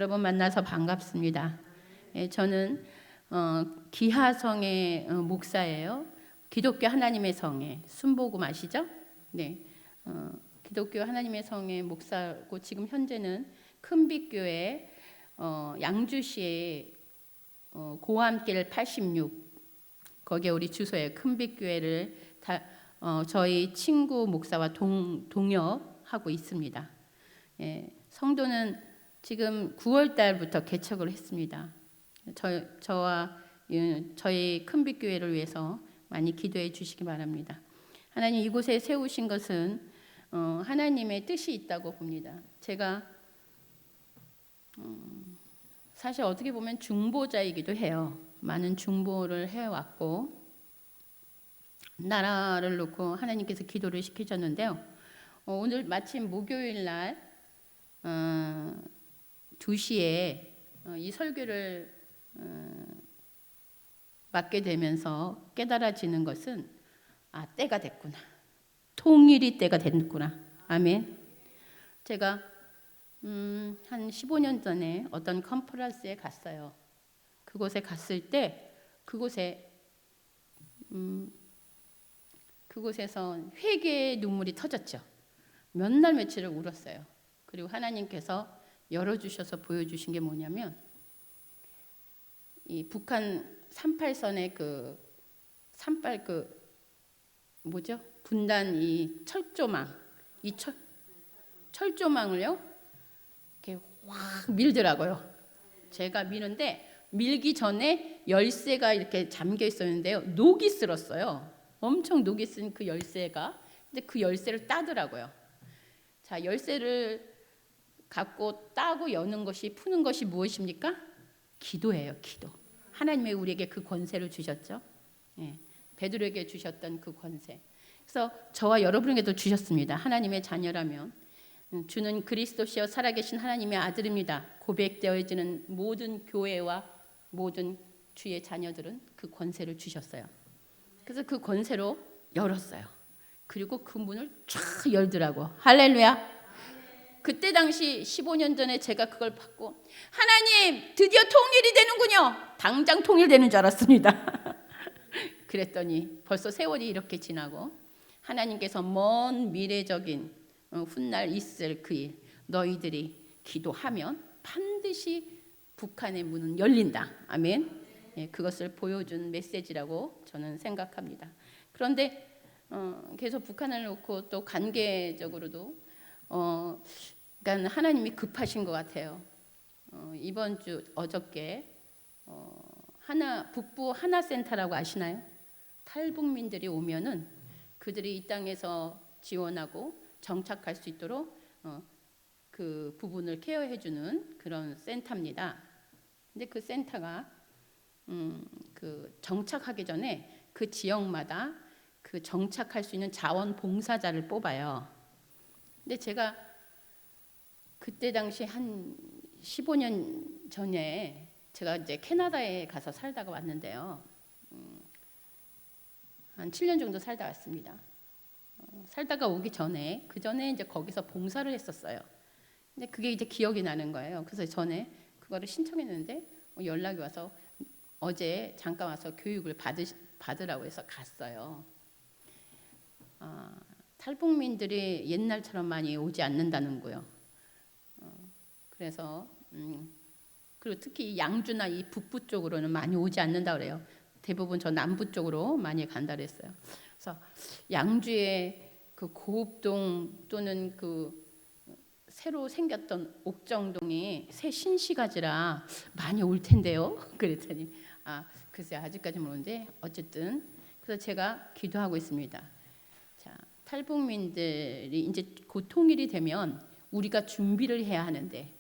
여러분 만나서 반갑습니다. 예, 저는 기하성의 목사예요. 기독교 하나님의 성의 순복음 아시죠? 네, 기독교 하나님의 성의 목사고 지금 현재는 큰빛교회 양주시에 고암길 86 거기에 우리 주소에 큰빛교회를 저희 친구 목사와 동역하고 있습니다. 예, 성도는 지금 9월 달부터 개척을 했습니다. 저와 저희 큰빛교회를 위해서 많이 기도해 주시기 바랍니다. 하나님 이곳에 세우신 것은 하나님의 뜻이 있다고 봅니다. 제가 사실 어떻게 보면 중보자이기도 해요. 많은 중보를 해왔고 나라를 놓고 하나님께서 기도를 시키셨는데요. 오늘 마침 목요일 날 2시에 이 설교를 맡게 되면서 깨달아지는 것은 때가 됐구나. 통일이 때가 됐구나. 아멘. 제가 한 15년 전에 어떤 컨퍼런스에 갔어요. 그곳에 갔을 때 그곳에서 회개의 눈물이 터졌죠. 몇 날 며칠을 울었어요. 그리고 하나님께서 열어주셔서 보여주신 게 뭐냐면 이 북한 38선의 분단 이 철조망, 철조망을요 이렇게 확 밀더라고요. 제가 미는데 밀기 전에 열쇠가 이렇게 잠겨 있었는데요. 녹이 슬었어요. 엄청 녹이 쓴 그 열쇠가. 근데 그 열쇠를 따더라고요. 자, 열쇠를 갖고 따고 여는 것이 푸는 것이 무엇입니까? 기도예요. 기도. 하나님이 우리에게 그 권세를 주셨죠. 예, 베드로에게 주셨던 그 권세. 그래서 저와 여러분에게도 주셨습니다. 하나님의 자녀라면 주는 그리스도시여 살아계신 하나님의 아들입니다. 고백되어지는 모든 교회와 모든 주의 자녀들은 그 권세를 주셨어요. 그래서 그 권세로 열었어요. 그리고 그 문을 쫙 열더라고. 할렐루야. 그때 당시 15년 전에 제가 그걸 받고 하나님 드디어 통일이 되는군요. 당장 통일되는 줄 알았습니다. 그랬더니 벌써 세월이 이렇게 지나고 하나님께서 먼 미래적인 훗날 있을 그 일 너희들이 기도하면 반드시 북한의 문은 열린다. 아멘. 예, 그것을 보여준 메시지라고 저는 생각합니다. 그런데 계속 북한을 놓고 또 관계적으로도 그러니까 하나님이 급하신 것 같아요. 이번 주 어저께 북부 하나센터라고 아시나요? 탈북민들이 오면은 그들이 이 땅에서 지원하고 정착할 수 있도록 그 부분을 케어해주는 그런 센터입니다. 근데 그 센터가 그 정착하기 전에 그 지역마다 그 정착할 수 있는 자원봉사자를 뽑아요. 근데 제가 그때 당시 한 15년 전에 제가 이제 캐나다에 가서 살다가 왔는데요. 한 7년 정도 살다 왔습니다. 살다가 오기 전에 그 전에 이제 거기서 봉사를 했었어요. 근데 그게 이제 기억이 나는 거예요. 그래서 전에 그거를 신청했는데 연락이 와서 어제 잠깐 와서 교육을 받으라고 해서 갔어요. 탈북민들이 옛날처럼 많이 오지 않는다는 거요. 그래서 그리고 특히 양주나 이 북부 쪽으로는 많이 오지 않는다 그래요. 대부분 저 남부 쪽으로 많이 간다 그랬어요. 그래서 양주의 그 고읍동 또는 그 새로 생겼던 옥정동이 새 신시가지라 많이 올 텐데요. 그랬더니 글쎄 아직까지 모르는데 어쨌든 그래서 제가 기도하고 있습니다. 자, 탈북민들이 이제 곧 통일이 되면 우리가 준비를 해야 하는데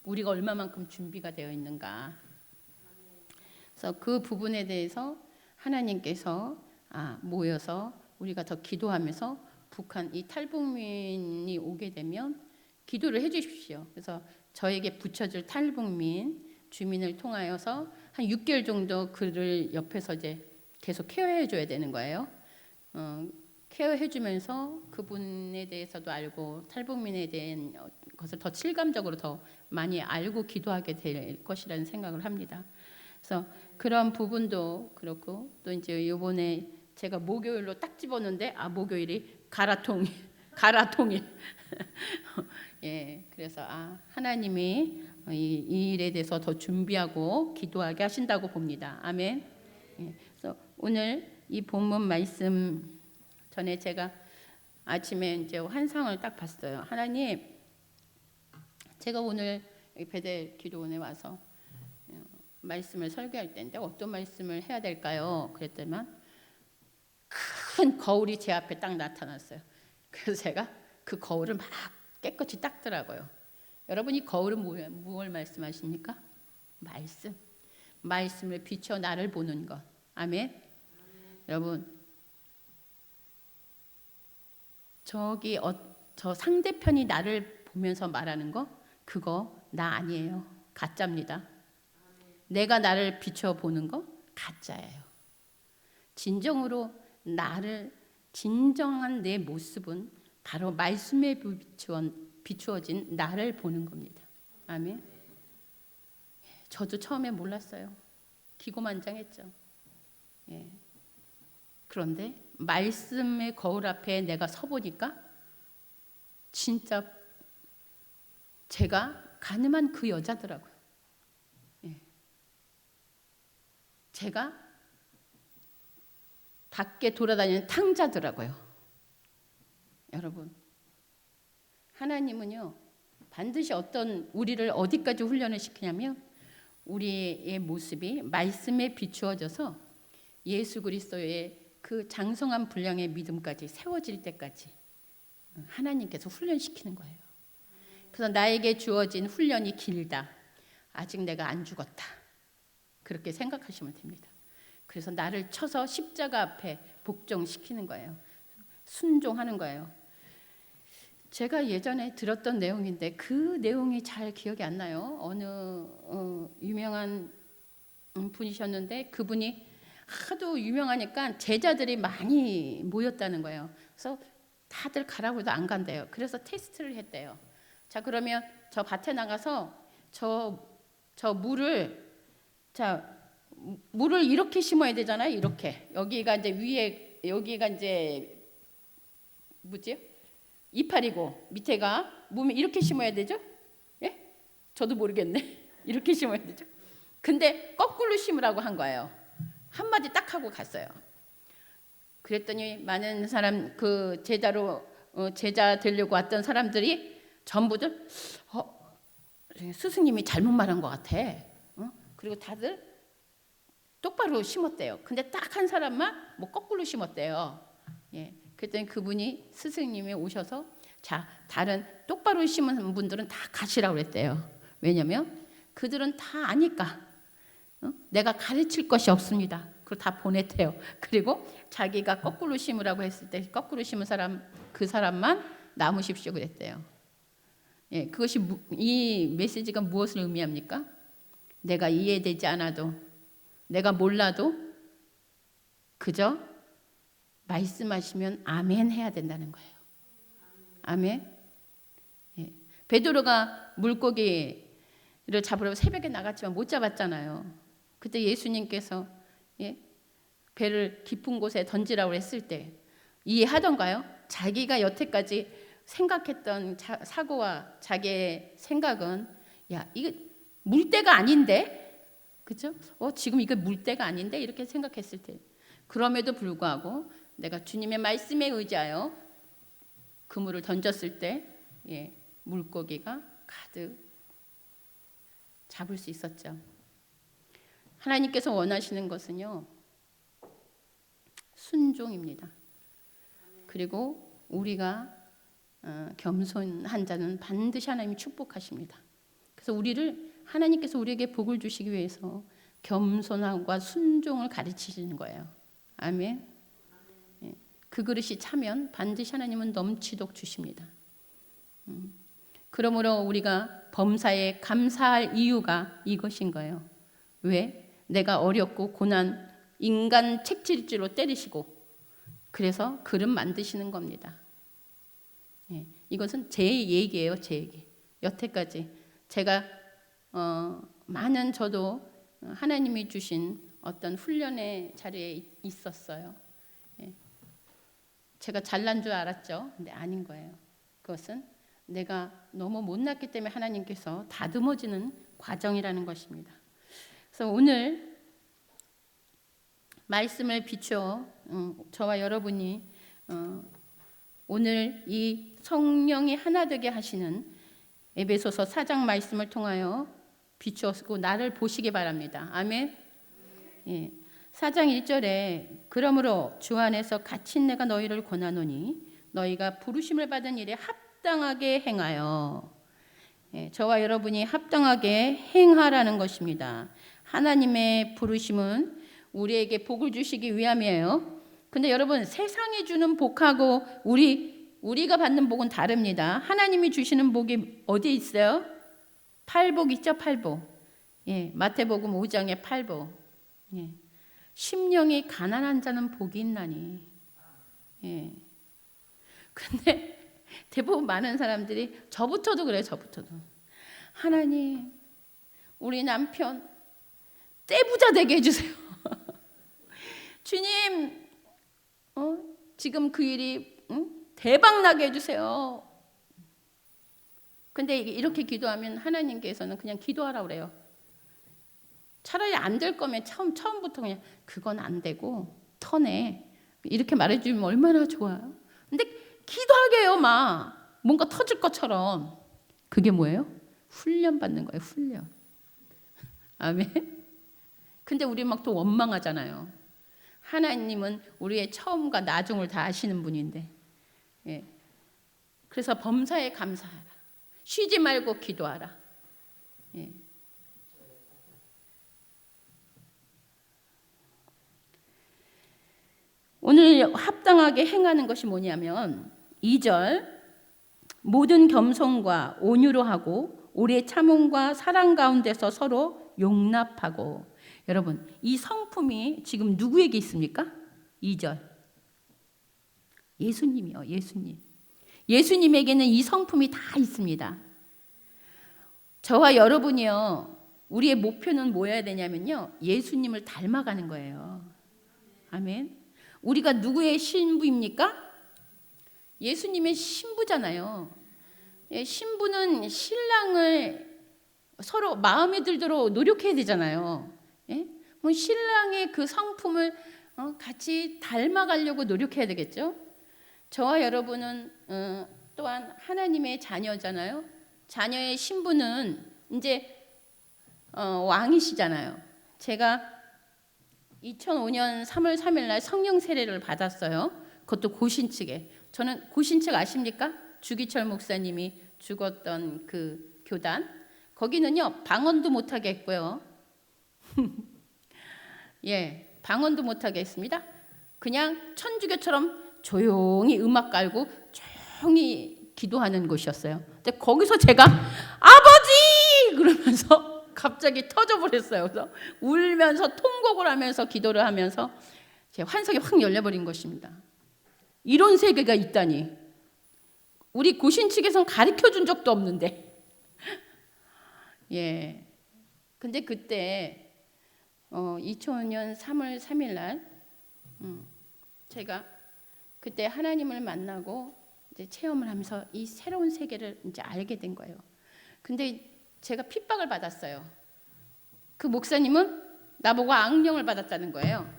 우리가 얼마만큼 준비가 되어 있는가. 그래서 그 부분에 대해서 하나님께서 모여서 우리가 더 기도하면서 북한 이 탈북민이 오게 되면 기도를 해 주십시오. 그래서 저에게 붙여줄 탈북민 주민을 통하여서 한 6개월 정도 그를 옆에서 이제 계속 케어해 줘야 되는 거예요. 케어해주면서 그분에 대해서도 알고 탈북민에 대한 것을 더 실감적으로 더 많이 알고 기도하게 될 것이라는 생각을 합니다. 그래서 그런 부분도 그렇고 또 이제 이번에 제가 목요일로 딱 집었는데 목요일이 가라통일 예, 그래서 하나님이 이 일에 대해서 더 준비하고 기도하게 하신다고 봅니다. 아멘. 예, 그래서 오늘 이 본문 말씀 전에 제가 아침에 이제 환상을 딱 봤어요. 하나님, 제가 오늘 베델 기도원에 와서 말씀을 설교할 때인데 어떤 말씀을 해야 될까요? 그랬더니만 큰 거울이 제 앞에 딱 나타났어요. 그래서 제가 그 거울을 막 깨끗이 닦더라고요. 여러분, 이 거울은 무엇을 말씀하십니까? 말씀을 비춰 나를 보는 것. 아멘. 여러분, 저 상대편이 나를 보면서 말하는 거, 그거 나 아니에요. 가짜입니다. 내가 나를 비춰보는 거 가짜예요. 진정한 내 모습은 바로 말씀에 비추어진 나를 보는 겁니다. 아멘. 저도 처음에 몰랐어요. 기고만장했죠. 예. 그런데 말씀의 거울 앞에 내가 서보니까 진짜 제가 가늠한 그 여자더라고요. 예. 제가 밖에 돌아다니는 탕자더라고요. 여러분, 하나님은요 반드시 우리를 어디까지 훈련을 시키냐면 우리의 모습이 말씀에 비추어져서 예수 그리스도의 그 장성한 분량의 믿음까지 세워질 때까지 하나님께서 훈련시키는 거예요. 그래서 나에게 주어진 훈련이 길다. 아직 내가 안 죽었다. 그렇게 생각하시면 됩니다. 그래서 나를 쳐서 십자가 앞에 복종시키는 거예요. 순종하는 거예요. 제가 예전에 들었던 내용인데 그 내용이 잘 기억이 안 나요. 어느 유명한 분이셨는데 그분이 하도 유명하니까 제자들이 많이 모였다는 거예요. 그래서 다들 가라고 해도 안 간대요. 그래서 테스트를 했대요. 자, 그러면 저 밭에 나가서 저 물을 이렇게 심어야 되잖아요. 이렇게. 여기가 이제 위에, 여기가 이제 뭐지? 이파리고 밑에가 몸에 이렇게 심어야 되죠? 예? 저도 모르겠네. 이렇게 심어야 되죠? 근데 거꾸로 심으라고 한 거예요. 한마디 딱 하고 갔어요. 그랬더니 많은 사람, 그 제자 되려고 왔던 사람들이 전부들 스승님이 잘못 말한 것 같아. 그리고 다들 똑바로 심었대요. 근데 딱 한 사람만 뭐 거꾸로 심었대요. 예. 그랬더니 그분이 스승님이 오셔서 자, 다른 똑바로 심은 분들은 다 가시라고 그랬대요. 왜냐면 그들은 다 아니까. 내가 가르칠 것이 없습니다. 그걸 다 보냈대요. 그리고 자기가 거꾸로 심으라고 했을 때 거꾸로 심은 사람, 그 사람만 남으십시오 그랬대요. 예, 그것이 이 메시지가 무엇을 의미합니까? 내가 이해되지 않아도, 내가 몰라도 그저 말씀하시면 아멘 해야 된다는 거예요. 아멘. 예. 베드로가 물고기를 잡으러 새벽에 나갔지만 못 잡았잖아요. 그때 예수님께서 배를 깊은 곳에 던지라고 했을 때 이해하던가요? 자기가 여태까지 생각했던 사고와 자기의 생각은 야, 이거 물때가 아닌데, 그죠? 지금 이거 물때가 아닌데 이렇게 생각했을 때, 그럼에도 불구하고 내가 주님의 말씀에 의지하여 그물을 던졌을 때 물고기가 가득 잡을 수 있었죠. 하나님께서 원하시는 것은요 순종입니다. 그리고 우리가 겸손한 자는 반드시 하나님이 축복하십니다. 그래서 하나님께서 우리에게 복을 주시기 위해서 겸손함과 순종을 가르치시는 거예요. 아멘. 그 그릇이 차면 반드시 하나님은 넘치도록 주십니다. 그러므로 우리가 범사에 감사할 이유가 이것인 거예요. 왜? 내가 어렵고 고난, 인간 책질질로 때리시고 그래서 그릇 만드시는 겁니다. 예, 이것은 제 얘기예요, 제 얘기. 여태까지 제가 많은 저도 하나님이 주신 어떤 훈련의 자리에 있었어요. 예, 제가 잘난 줄 알았죠. 근데 아닌 거예요. 그것은 내가 너무 못났기 때문에 하나님께서 다듬어지는 과정이라는 것입니다. 그래서 오늘 말씀을 비추어 저와 여러분이 오늘 이 성령이 하나 되게 하시는 에베소서 4장 말씀을 통하여 비추었고 나를 보시기 바랍니다. 아멘. 예. 4장 1절에 그러므로 주 안에서 갇힌 내가 너희를 권하노니 너희가 부르심을 받은 일에 합당하게 행하여. 예, 저와 여러분이 합당하게 행하라는 것입니다. 하나님의 부르심은 우리에게 복을 주시기 위함이에요. 근데 여러분 세상이 주는 복하고 우리가 받는 복은 다릅니다. 하나님이 주시는 복이 어디 있어요? 팔복 있죠, 팔복. 예, 마태복음 5장에 팔복. 예. 심령이 가난한 자는 복이 있나니. 예. 근데 대부분 많은 사람들이 저부터도 그래요, 저부터도. 하나님, 우리 남편 떼부자 되게 해주세요. 주님, 지금 그 일이 대박 나게 해주세요. 근데 이렇게 기도하면 하나님께서는 그냥 기도하라 그래요. 차라리 안 될 거면 처음부터 그냥 그건 안 되고 터내 이렇게 말해주면 얼마나 좋아요. 근데 기도하게 해요. 막 뭔가 터질 것처럼. 그게 뭐예요? 훈련 받는 거예요. 훈련. 아멘. 근데 우리 막 또 원망하잖아요. 하나님은 우리의 처음과 나중을 다 아시는 분인데. 예. 그래서 범사에 감사하라. 쉬지 말고 기도하라. 예. 오늘 합당하게 행하는 것이 뭐냐면 2절 모든 겸손과 온유로 하고 오래 참음과 사랑 가운데서 서로 용납하고. 여러분 이 성품이 지금 누구에게 있습니까? 2절 예수님이요. 예수님에게는 이 성품이 다 있습니다. 저와 여러분이요, 우리의 목표는 뭐여야 되냐면요, 예수님을 닮아가는 거예요. 아멘. 우리가 누구의 신부입니까? 예수님의 신부잖아요. 예, 신부는 신랑을 서로 마음에 들도록 노력해야 되잖아요. 예? 뭐 신랑의 그 성품을 같이 닮아가려고 노력해야 되겠죠. 저와 여러분은 또한 하나님의 자녀잖아요. 자녀의 신부는 이제 왕이시잖아요. 제가 2005년 3월 3일 날 성령 세례를 받았어요. 그것도 고신측에. 저는 고신측 아십니까? 주기철 목사님이 죽었던 그 교단. 거기는요 방언도 못하게 했고요. 예, 방언도 못하게 했습니다. 그냥 천주교처럼 조용히 음악 깔고 조용히 기도하는 곳이었어요. 근데 거기서 제가 아버지 그러면서 갑자기 터져버렸어요. 그래서 울면서 통곡을 하면서 기도를 하면서 제 환상이 확 열려버린 것입니다. 이런 세계가 있다니. 우리 고신 측에서는 가르쳐준 적도 없는데. 예. 근데 그때 2005년 3월 3일 날 제가 그때 하나님을 만나고 이제 체험을 하면서 이 새로운 세계를 이제 알게 된 거예요. 근데 제가 핍박을 받았어요. 그 목사님은 나보고 악령을 받았다는 거예요.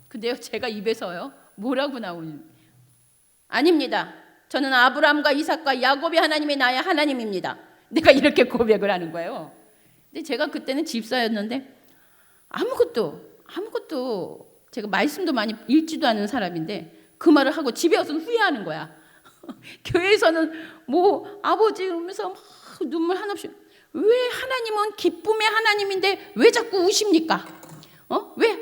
근데요, 제가 입에서요, 뭐라고 나오니? 아닙니다. 저는 아브라함과 이삭과 야곱의 하나님이 나의 하나님입니다. 내가 이렇게 고백을 하는 거예요. 근데 제가 그때는 집사였는데 아무것도 제가 말씀도 많이 읽지도 않은 사람인데 그 말을 하고 집에 와서는 후회하는 거야. 교회에서는 뭐 아버지 이러면서 막 눈물 한없이. 왜 하나님은 기쁨의 하나님인데 왜 자꾸 우십니까? 왜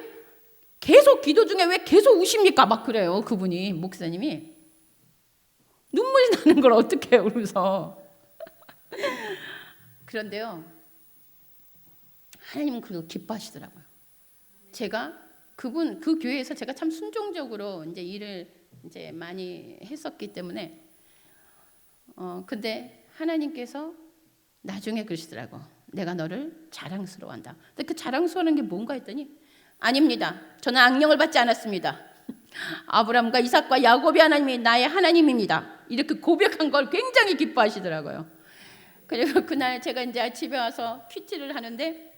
계속 기도 중에 왜 계속 우십니까? 막 그래요. 그분이, 목사님이. 눈물이 나는 걸 어떻게 해요? 그러면서. 그런데요, 하나님은 그래도 기뻐하시더라고요. 제가 그 교회에서 제가 참 순종적으로 이제 일을 이제 많이 했었기 때문에 근데 하나님께서 나중에 그러시더라고. 내가 너를 자랑스러워한다. 근데 그 자랑스러워하는 게 뭔가 했더니 아닙니다. 저는 악령을 받지 않았습니다. 아브라함과 이삭과 야곱의 하나님이 나의 하나님입니다. 이렇게 고백한 걸 굉장히 기뻐하시더라고요. 그리고 그날 제가 이제 집에 와서 큐티를 하는데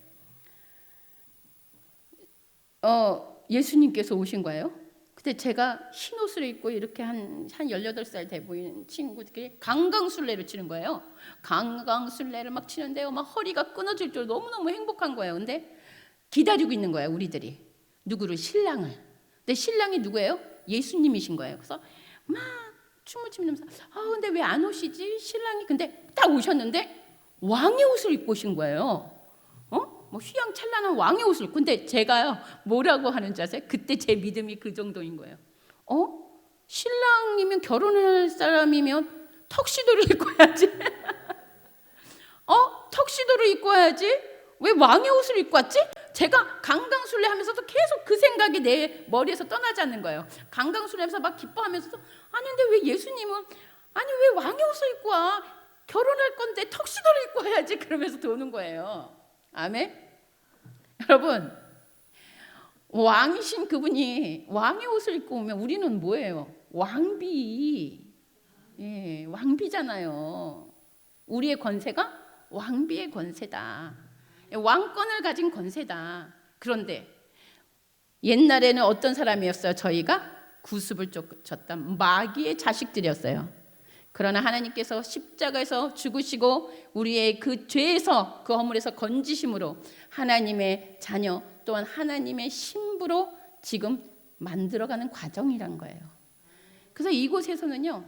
예수님께서 오신 거예요. 근데 제가 흰 옷을 입고 이렇게 한 18살 돼 보이는 친구들이 강강술래를 치는 거예요. 강강술래를 막 치는데요. 막 허리가 끊어질 줄 너무너무 행복한 거예요. 근데 기다리고 있는 거예요, 우리들이. 누구를? 신랑을. 근데 신랑이 누구예요? 예수님이신 거예요. 그래서 막 춤을 추면서 근데 왜 안 오시지? 신랑이. 근데 딱 오셨는데 왕의 옷을 입고 오신 거예요. 뭐 휘황찬란한 왕의 옷을. 근데 제가요 뭐라고 하는지 아세요? 그때 제 믿음이 그 정도인 거예요. 신랑이면 결혼할 사람이면 턱시도를 입고 와야지. 턱시도를 입고 와야지. 왜 왕의 옷을 입고 왔지? 제가 강강술래 하면서도 계속 그 생각이 내 머리에서 떠나지 않는 거예요. 강강술래 하면서 막 기뻐하면서도 아니 근데 왜 예수님은 아니 왜 왕의 옷을 입고 와? 결혼할 건데 턱시도를 입고 와야지. 그러면서 도는 거예요. 아멘. 여러분, 왕이신 그분이 왕의 옷을 입고 오면 우리는 뭐예요? 왕비. 예, 왕비잖아요. 우리의 권세가 왕비의 권세다. 왕권을 가진 권세다. 그런데 옛날에는 어떤 사람이었어요? 저희가 구습을 쫓았던 마귀의 자식들이었어요. 그러나 하나님께서 십자가에서 죽으시고 우리의 그 죄에서 그 허물에서 건지심으로 하나님의 자녀 또한 하나님의 신부로 지금 만들어가는 과정이란 거예요. 그래서 이곳에서는요,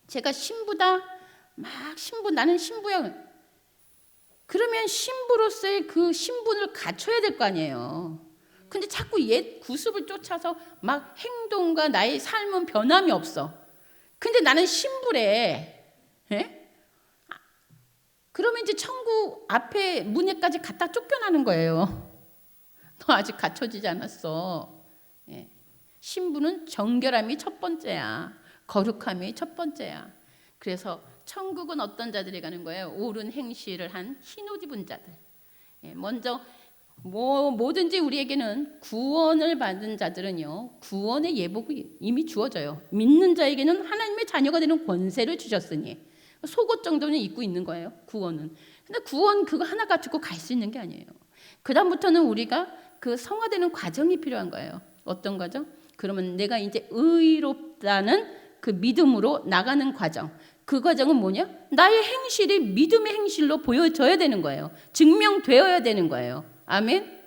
제가 신부다, 막 신부, 나는 신부야. 그러면 신부로서의 그 신분을 갖춰야 될 거 아니에요. 근데 자꾸 옛 구습을 쫓아서 막 행동과 나의 삶은 변함이 없어. 근데 나는 신부래. 예? 그러면 이제 천국 앞에 문에까지 갖다 쫓겨나는 거예요. 너 아직 갖춰지지 않았어. 예. 신부는 정결함이 첫 번째야. 거룩함이 첫 번째야. 그래서 천국은 어떤 자들이 가는 거예요? 옳은 행실을 한 흰옷 입은 자들. 예. 먼저 뭐든지 우리에게는 구원을 받은 자들은요, 구원의 예복이 이미 주어져요. 믿는 자에게는 하나님의 자녀가 되는 권세를 주셨으니 속옷 정도는 입고 있는 거예요, 구원은. 근데 구원 그거 하나 가지고 갈 수 있는 게 아니에요. 그 다음부터는 우리가 그 성화되는 과정이 필요한 거예요. 어떤 과정? 그러면 내가 이제 의롭다는 그 믿음으로 나가는 과정. 그 과정은 뭐냐? 나의 행실이 믿음의 행실로 보여져야 되는 거예요. 증명되어야 되는 거예요. 아멘.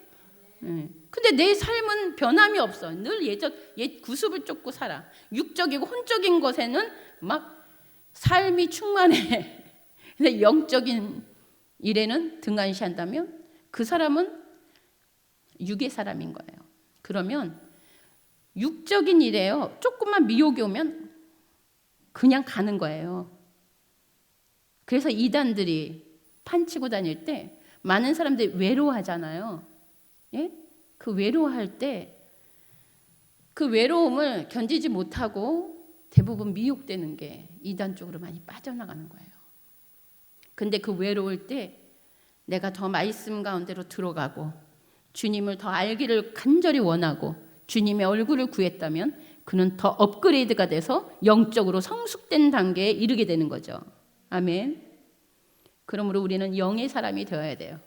근데 내 삶은 변함이 없어. 늘 옛 구습을 쫓고 살아. 육적이고 혼적인 것에는 막 삶이 충만해. 근데 영적인 일에는 등한시한다면 그 사람은 육의 사람인 거예요. 그러면 육적인 일에요, 조금만 미혹이 오면 그냥 가는 거예요. 그래서 이단들이 판치고 다닐 때 많은 사람들이 외로워하잖아요. 예? 그 외로워할 때 그 외로움을 견디지 못하고 대부분 미혹되는 게 이단 쪽으로 많이 빠져나가는 거예요. 근데 그 외로울 때 내가 더 말씀 가운데로 들어가고 주님을 더 알기를 간절히 원하고 주님의 얼굴을 구했다면 그는 더 업그레이드가 돼서 영적으로 성숙된 단계에 이르게 되는 거죠. 아멘. 그러므로 우리는 영의 사람이 되어야 돼요.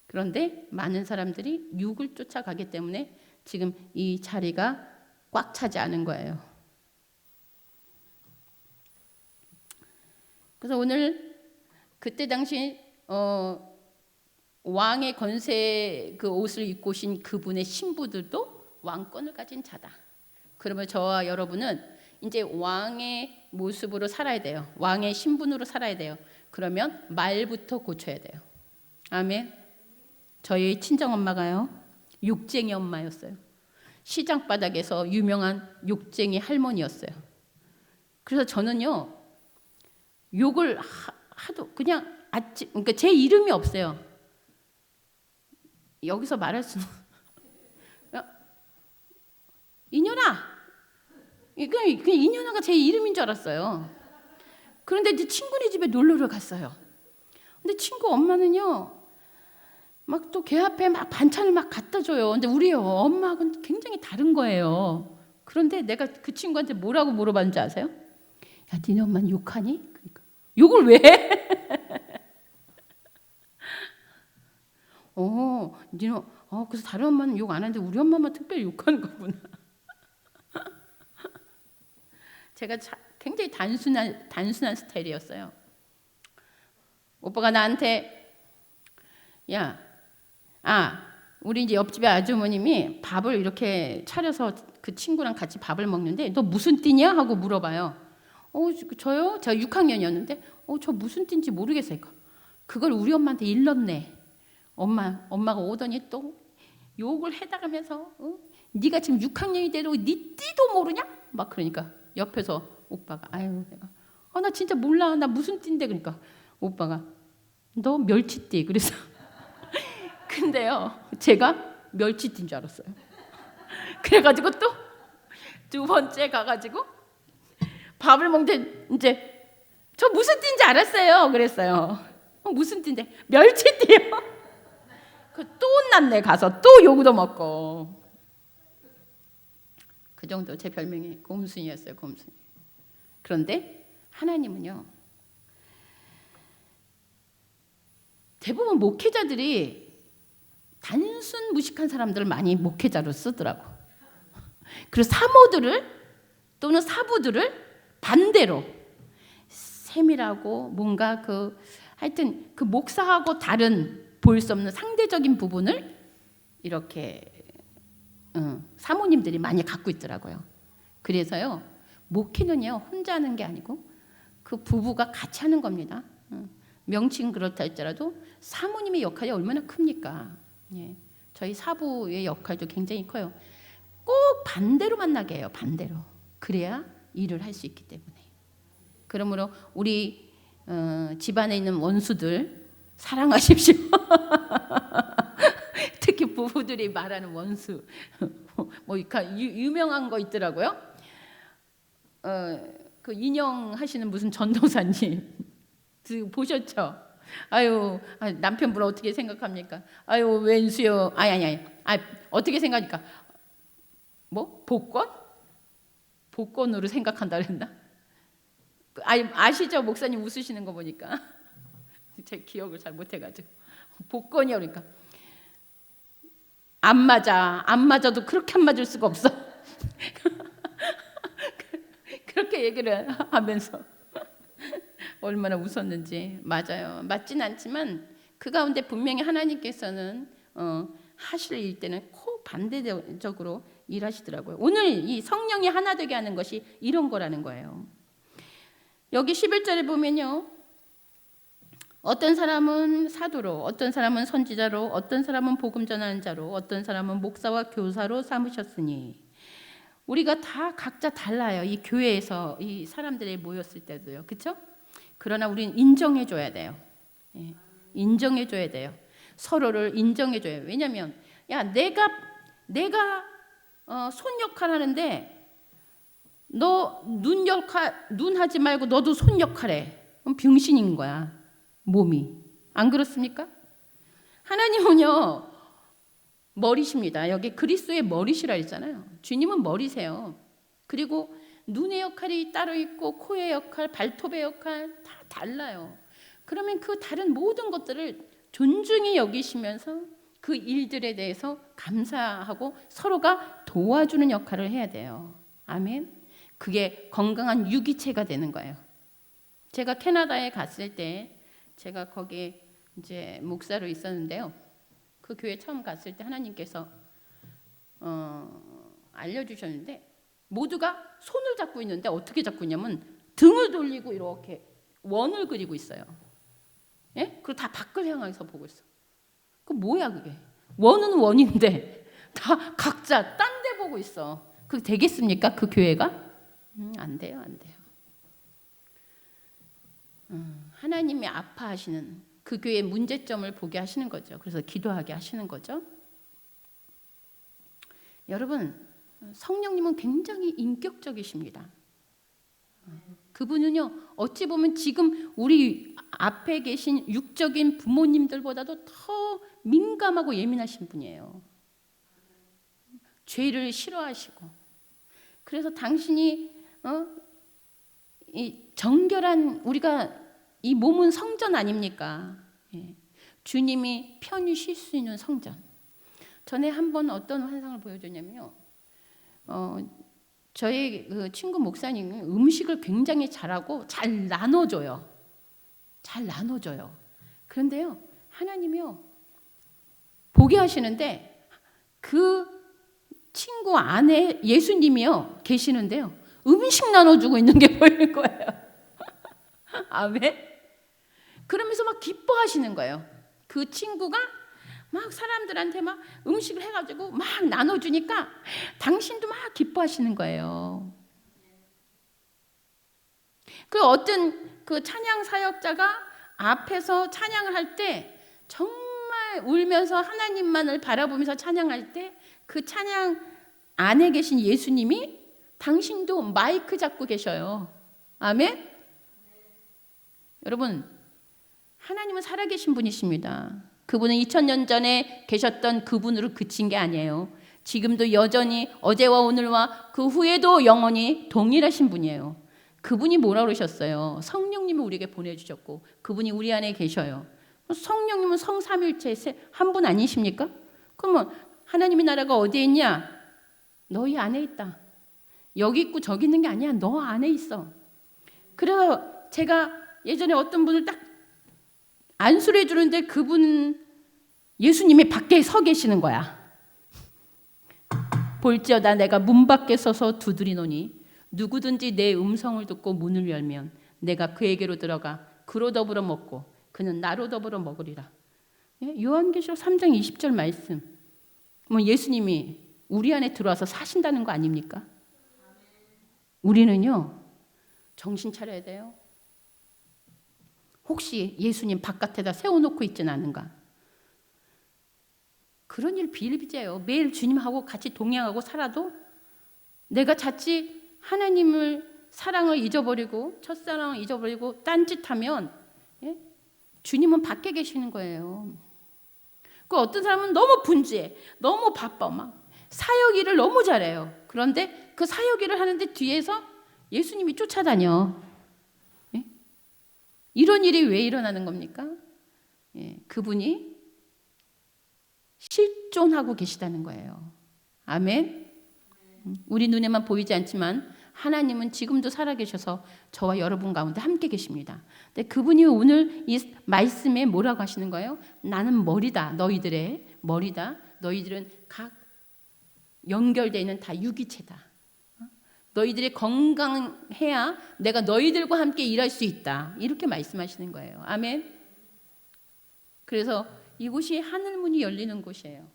그런데 많은 사람들이 육을 쫓아가기 때문에 지금 이 자리가 꽉 차지 않은 거예요. 그래서 오늘 그때 당시 왕의 권세 그 옷을 입고 오신 그분의 신부들도 왕권을 가진 자다. 그러면 저와 여러분은 이제 왕의 모습으로 살아야 돼요. 왕의 신분으로 살아야 돼요. 그러면 말부터 고쳐야 돼요. 아멘. 저희 친정엄마가요, 욕쟁이 엄마였어요. 시장 바닥에서 유명한 욕쟁이 할머니였어요. 그래서 저는요, 욕을 하도 그냥 그러니까 제 이름이 없어요. 여기서 말할 수는 그냥 이년아가 제 이름인 줄 알았어요. 그런데 이제 친구네 집에 놀러를 갔어요. 근데 친구 엄마는요, 막 또 걔 앞에 막 반찬을 막 갖다 줘요. 근데 우리 엄마하고는 굉장히 다른 거예요. 그런데 내가 그 친구한테 뭐라고 물어봤는지 아세요? 야, 니네 엄마는 욕하니? 그러니까 욕을 왜 해? 니네, 그래서 다른 엄마는 욕 안 하는데 우리 엄마만 특별히 욕하는 거구나. 제가 굉장히 단순한 스타일이었어요. 오빠가 나한테, 야, 우리 이제 옆집에 아주머님이 밥을 이렇게 차려서 그 친구랑 같이 밥을 먹는데 너 무슨 띠냐? 하고 물어봐요. 저요? 제가 6학년이었는데 저 무슨 띠인지 모르겠어요. 그걸 우리 엄마한테 일렀네. 엄마가 오더니 또 욕을 해다가면서 네가 지금 6학년이 돼도 네 띠도 모르냐? 막 그러니까 옆에서 오빠가 내가 나 진짜 몰라. 나 무슨 띠인데. 그러니까 오빠가 너 멸치띠. 그래서 근데요, 제가 멸치띠인 줄 알았어요. 그래가지고 또 두 번째 가가지고 밥을 먹는데 이제 저 무슨 띠인지 알았어요. 그랬어요. 무슨 띠인데? 멸치띠요. 또 혼났네. 가서 또 욕도 먹고. 그 정도 제 별명이 곰순이였어요. 곰순이. 그런데 하나님은요, 대부분 목회자들이 단순 무식한 사람들을 많이 목회자로 쓰더라고. 그리고 사모들을 또는 사부들을 반대로 세밀하고 뭔가 하여튼 그 목사하고 다른 볼 수 없는 상대적인 부분을 이렇게 사모님들이 많이 갖고 있더라고요. 그래서요, 목회는요 혼자 하는 게 아니고 그 부부가 같이 하는 겁니다. 명칭 그렇다 할지라도 사모님의 역할이 얼마나 큽니까? 예. 저희 사부의 역할도 굉장히 커요. 꼭 반대로 만나게 해요. 반대로. 그래야 일을 할 수 있기 때문에. 그러므로 우리 집안에 있는 원수들 사랑하십시오. 특히 부부들이 말하는 원수. 유명한 거 있더라고요. 그 인형 하시는 무슨 전도사님 보셨죠? 남편분 어떻게 생각합니까? 왼수요. 아니. 어떻게 생각하니까? 복권? 복권으로 생각한다 그랬나? 아시죠? 목사님 웃으시는 거 보니까. 제 기억을 잘 못해가지고. 복권이요. 그러니까. 안 맞아도 그렇게 안 맞을 수가 없어. 그렇게 얘기를 하면서 얼마나 웃었는지. 맞아요. 맞진 않지만 그 가운데 분명히 하나님께서는 하실 일 때는 꼭 반대적으로 일하시더라고요. 오늘 이 성령이 하나 되게 하는 것이 이런 거라는 거예요. 여기 11절에 보면요, 어떤 사람은 사도로, 어떤 사람은 선지자로, 어떤 사람은 복음 전하는 자로, 어떤 사람은 목사와 교사로 삼으셨으니. 우리가 다 각자 달라요. 이 교회에서 이 사람들이 모였을 때도요. 그렇죠? 그러나 우리는 인정해줘야 돼요. 예, 인정해줘야 돼요. 서로를 인정해줘요. 왜냐하면 내가 손 역할 하는데 너 눈 하지 말고 너도 손 역할해. 그럼 병신인 거야. 몸이. 안 그렇습니까? 하나님은요 머리십니다. 여기 그리스도의 머리시라 했잖아요. 주님은 머리세요. 그리고 눈의 역할이 따로 있고 코의 역할, 발톱의 역할 다 달라요. 그러면 그 다른 모든 것들을 존중히 여기시면서 그 일들에 대해서 감사하고 서로가 도와주는 역할을 해야 돼요. 아멘. 그게 건강한 유기체가 되는 거예요. 제가 캐나다에 갔을 때 제가 거기 이제 목사로 있었는데요. 그 교회 처음 갔을 때 하나님께서 알려주셨는데 모두가 손을 잡고 있는데 어떻게 잡고 있냐면 등을 돌리고 이렇게 원을 그리고 있어요. 예? 그리고 다 밖을 향해서 보고 있어. 그 뭐야 그게? 원은 원인데 다 각자 딴 데 보고 있어. 그게 되겠습니까? 그 교회가? 안 돼요. 하나님이 아파하시는 그 교회의 문제점을 보게 하시는 거죠. 그래서 기도하게 하시는 거죠. 여러분, 성령님은 굉장히 인격적이십니다. 그분은요, 어찌 보면 지금 우리 앞에 계신 육적인 부모님들보다도 더 민감하고 예민하신 분이에요. 죄를 싫어하시고. 그래서 당신이 이 정결한, 우리가 이 몸은 성전 아닙니까? 예. 주님이 편히 쉴 수 있는 성전. 전에 한번 어떤 환상을 보여줬냐면요, 저희 그 친구 목사님은 음식을 굉장히 잘하고 잘 나눠줘요. 그런데요, 하나님이요, 보게 하시는데 그 친구 안에 예수님이요 계시는데요, 음식 나눠주고 있는 게 보이는 거예요. 아멘. 그러면서 막 기뻐하시는 거예요. 그 친구가 막 사람들한테 막 음식을 해가지고 막 나눠주니까 당신도 막 기뻐하시는 거예요. 그 어떤 그 찬양 사역자가 앞에서 찬양을 할 때 정말 울면서 하나님만을 바라보면서 찬양할 때 그 찬양 안에 계신 예수님이 당신도 마이크 잡고 계셔요. 아멘. 여러분, 하나님은 살아계신 분이십니다. 그분은 2000년 전에 계셨던 그분으로 그친 게 아니에요. 지금도 여전히 어제와 오늘과 그 후에도 영원히 동일하신 분이에요. 그분이 뭐라 그러셨어요? 성령님을 우리에게 보내주셨고 그분이 우리 안에 계셔요. 성령님은 성삼일체 한 분 아니십니까? 그러면 하나님의 나라가 어디에 있냐? 너희 안에 있다. 여기 있고 저기 있는 게 아니야. 너 안에 있어. 그래서 제가 예전에 어떤 분을 딱 안수를 해주는데 그분은 예수님이 밖에 서 계시는 거야. 볼지어다 내가 문 밖에 서서 두드리노니 누구든지 내 음성을 듣고 문을 열면 내가 그에게로 들어가 그로 더불어 먹고 그는 나로 더불어 먹으리라. 요한계시록 3장 20절 말씀. 뭐 예수님이 우리 안에 들어와서 사신다는 거 아닙니까? 우리는요, 정신 차려야 돼요. 혹시 예수님 바깥에다 세워놓고 있지는 않은가? 그런 일 비일비재예요. 매일 주님하고 같이 동행하고 살아도 내가 자칫 하나님을 사랑을 잊어버리고 첫사랑을 잊어버리고 딴짓하면 주님은 밖에 계시는 거예요. 그 어떤 사람은 너무 분주해, 너무 바빠, 막 사역 일을 너무 잘해요. 그런데 그 사역 일을 하는데 뒤에서 예수님이 쫓아다녀. 이런 일이 왜 일어나는 겁니까? 그분이 실존하고 계시다는 거예요. 아멘. 우리 눈에만 보이지 않지만 하나님은 지금도 살아계셔서 저와 여러분 가운데 함께 계십니다. 근데 그분이 오늘 이 말씀에 뭐라고 하시는 거예요? 나는 머리다. 너희들의 머리다. 너희들은 각 연결되어 있는 다 유기체다. 너희들이 건강해야 내가 너희들과 함께 일할 수 있다. 이렇게 말씀하시는 거예요. 아멘. 그래서 이곳이 하늘문이 열리는 곳이에요.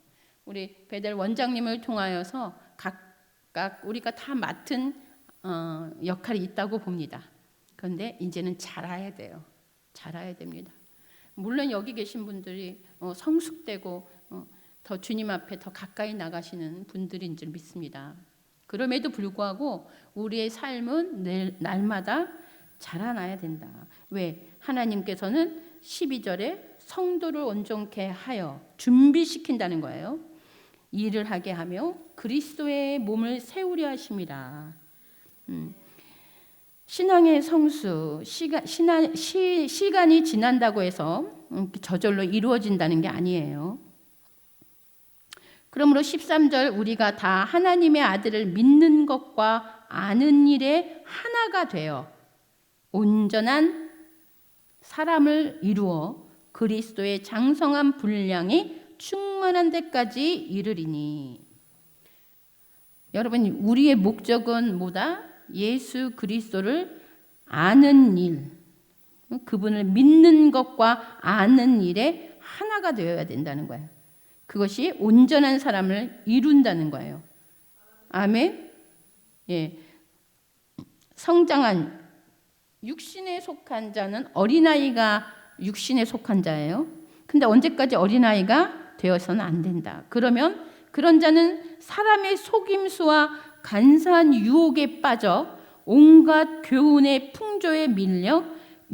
우리 베델 원장님을 통하여서 각각 우리가 다 맡은 역할이 있다고 봅니다. 그런데 이제는 자라야 돼요. 자라야 됩니다. 물론 여기 계신 분들이 성숙되고 더 주님 앞에 더 가까이 나가시는 분들인 줄 믿습니다. 그럼에도 불구하고 우리의 삶은 날마다 자라나야 된다. 왜? 하나님께서는 12절에 성도를 온전케 하여 준비시킨다는 거예요. 일을 하게 하며 그리스도의 몸을 세우려 하심이라. 신앙의 성수, 시간이 지난다고 해서 저절로 이루어진다는 게 아니에요. 그러므로 13절 우리가 다 하나님의 아들을 믿는 것과 아는 일에 하나가 되어 온전한 사람을 이루어 그리스도의 장성한 분량이 충만한 데까지 이르리니. 여러분, 우리의 목적은 뭐다? 예수 그리스도를 아는 일, 그분을 믿는 것과 아는 일에 하나가 되어야 된다는 거예요. 그것이 온전한 사람을 이룬다는 거예요. 아멘. 예. 성장한 육신에 속한 자는 어린아이가 육신에 속한 자예요. 근데 언제까지 어린아이가 되어서는 안 된다. 그러면 그런 자는 사람의 속임수와 간사한 유혹에 빠져 온갖 교훈의 풍조에 밀려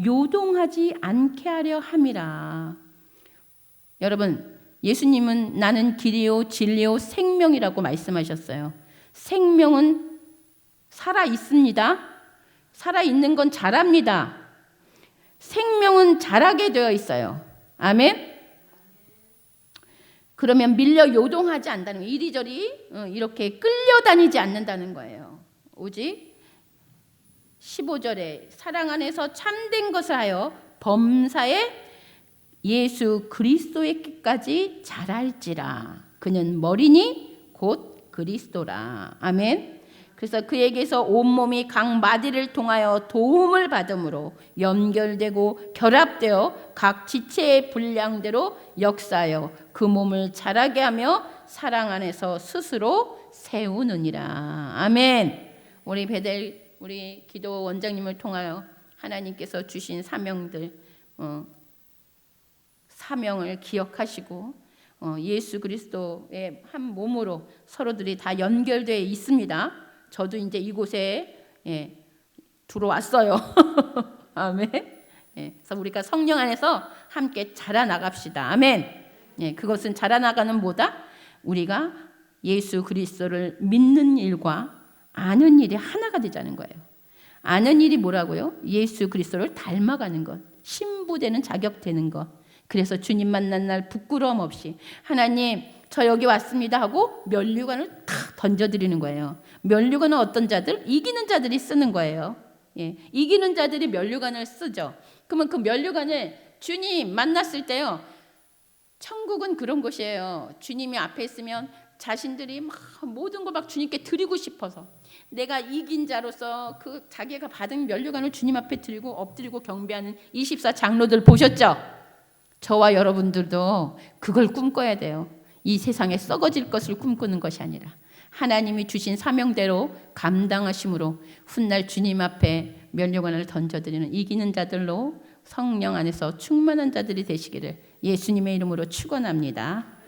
요동하지 않게 하려 함이라. 여러분, 예수님은 나는 길이요 진리요 생명이라고 말씀하셨어요. 생명은 살아 있습니다. 살아 있는 건 자랍니다. 생명은 자라게 되어 있어요. 아멘. 그러면 밀려 요동하지 않는다는 거예요. 이리저리 이렇게 끌려다니지 않는다는 거예요. 오직 15절에 사랑 안에서 참된 것을 하여 범사에 예수 그리스도의 끝까지 자랄지라. 그는 머리니 곧 그리스도라. 아멘. 그래서 그에게서 온몸이 각 마디를 통하여 도움을 받음으로 연결되고 결합되어 각 지체의 분량대로 역사하여 그 몸을 자라게 하며 사랑 안에서 스스로 세우느니라. 아멘. 우리 베델 우리 기도 원장님을 통하여 하나님께서 주신 사명들 사명을 기억하시고 예수 그리스도의 한 몸으로 서로들이 다 연결되어 있습니다. 저도 이제 이곳에 들어왔어요. 아멘. 그래서 우리가 성령 안에서 함께 자라나갑시다. 아멘. 그것은 자라나가는 뭐다? 우리가 예수 그리스도를 믿는 일과 아는 일이 하나가 되자는 거예요. 아는 일이 뭐라고요? 예수 그리스도를 닮아가는 것, 신부되는 자격 되는 것. 그래서 주님 만난 날 부끄러움 없이 하나님 저 여기 왔습니다 하고 면류관을 탁 던져드리는 거예요. 면류관은 어떤 자들? 이기는 자들이 쓰는 거예요. 이기는 자들이 면류관을 쓰죠. 그러면 그 면류관을 주님 만났을 때요. 천국은 그런 곳이에요. 주님이 앞에 있으면 자신들이 막 모든 걸 막 주님께 드리고 싶어서 내가 이긴 자로서 그 자기가 받은 면류관을 주님 앞에 드리고 엎드리고 경배하는 24 장로들 보셨죠? 저와 여러분들도 그걸 꿈꿔야 돼요. 이 세상에 썩어질 것을 꿈꾸는 것이 아니라 하나님이 주신 사명대로 감당하심으로 훗날 주님 앞에 면류관을 던져드리는 이기는 자들로 성령 안에서 충만한 자들이 되시기를 예수님의 이름으로 축원합니다.